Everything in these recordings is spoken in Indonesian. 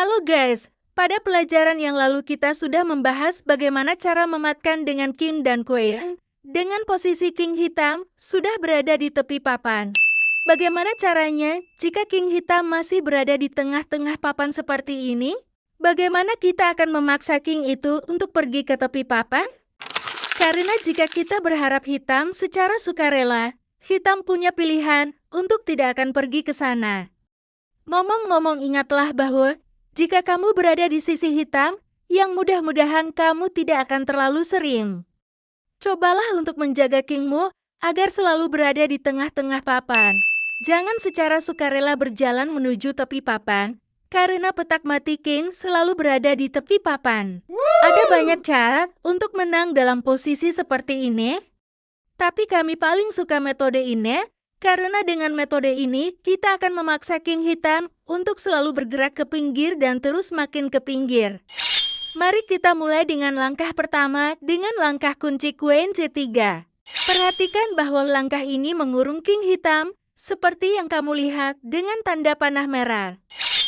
Halo guys, pada pelajaran yang lalu kita sudah membahas bagaimana cara mematkan dengan king dan queen. Dengan posisi king hitam sudah berada di tepi papan. Bagaimana caranya jika king hitam masih berada di tengah-tengah papan seperti ini? Bagaimana kita akan memaksa king itu untuk pergi ke tepi papan? Karena jika kita berharap hitam secara sukarela, hitam punya pilihan untuk tidak akan pergi ke sana. Ngomong-ngomong, ingatlah bahwa jika kamu berada di sisi hitam, yang mudah-mudahan kamu tidak akan terlalu sering. Cobalah untuk menjaga kingmu agar selalu berada di tengah-tengah papan. Jangan secara sukarela berjalan menuju tepi papan, karena petak mati king selalu berada di tepi papan. Ada banyak cara untuk menang dalam posisi seperti ini, tapi kami paling suka metode ini, karena dengan metode ini kita akan memaksa king hitam untuk selalu bergerak ke pinggir dan terus makin ke pinggir. Mari kita mulai dengan langkah pertama dengan langkah kunci queen C3. Perhatikan bahwa langkah ini mengurung king hitam, seperti yang kamu lihat dengan tanda panah merah.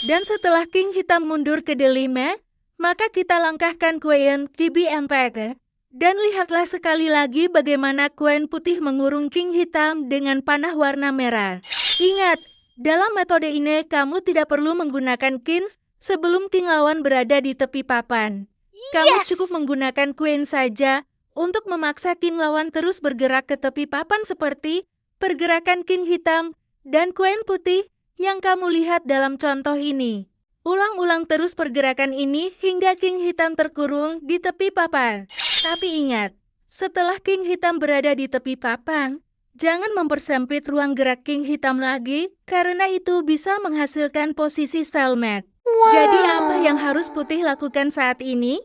Dan setelah king hitam mundur ke D5, maka kita langkahkan queen di B4. Dan lihatlah sekali lagi bagaimana queen putih mengurung king hitam dengan panah warna merah. Ingat, dalam metode ini kamu tidak perlu menggunakan king sebelum king lawan berada di tepi papan. Kamu cukup menggunakan queen saja untuk memaksa king lawan terus bergerak ke tepi papan seperti pergerakan king hitam dan queen putih yang kamu lihat dalam contoh ini. Ulang-ulang terus pergerakan ini hingga king hitam terkurung di tepi papan. Tapi ingat, setelah king hitam berada di tepi papan, jangan mempersempit ruang gerak king hitam lagi, karena itu bisa menghasilkan posisi stalemate. Jadi apa yang harus putih lakukan saat ini?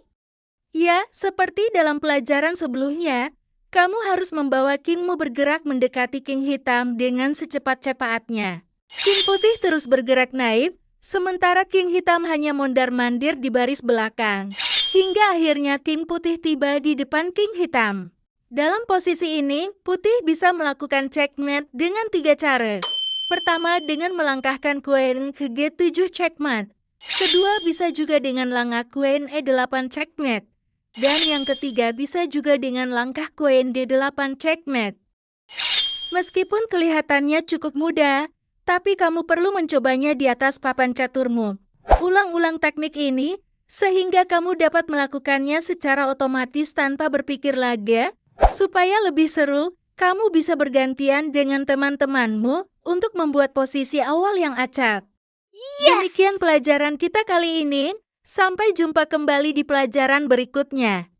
Ya, seperti dalam pelajaran sebelumnya, kamu harus membawa kingmu bergerak mendekati king hitam dengan secepat-cepatnya. King putih terus bergerak naik, sementara king hitam hanya mondar-mandir di baris belakang. Hingga akhirnya king putih tiba di depan king hitam. Dalam posisi ini, putih bisa melakukan checkmate dengan 3 cara. Pertama, dengan melangkahkan queen ke G7 checkmate. Kedua, bisa juga dengan langkah queen E8 checkmate. Dan yang ketiga, bisa juga dengan langkah queen D8 checkmate. Meskipun kelihatannya cukup mudah, tapi kamu perlu mencobanya di atas papan caturmu. Ulang-ulang teknik ini, sehingga kamu dapat melakukannya secara otomatis tanpa berpikir lagi. Supaya lebih seru, kamu bisa bergantian dengan teman-temanmu untuk membuat posisi awal yang acak. Demikian pelajaran kita kali ini. Sampai jumpa kembali di pelajaran berikutnya.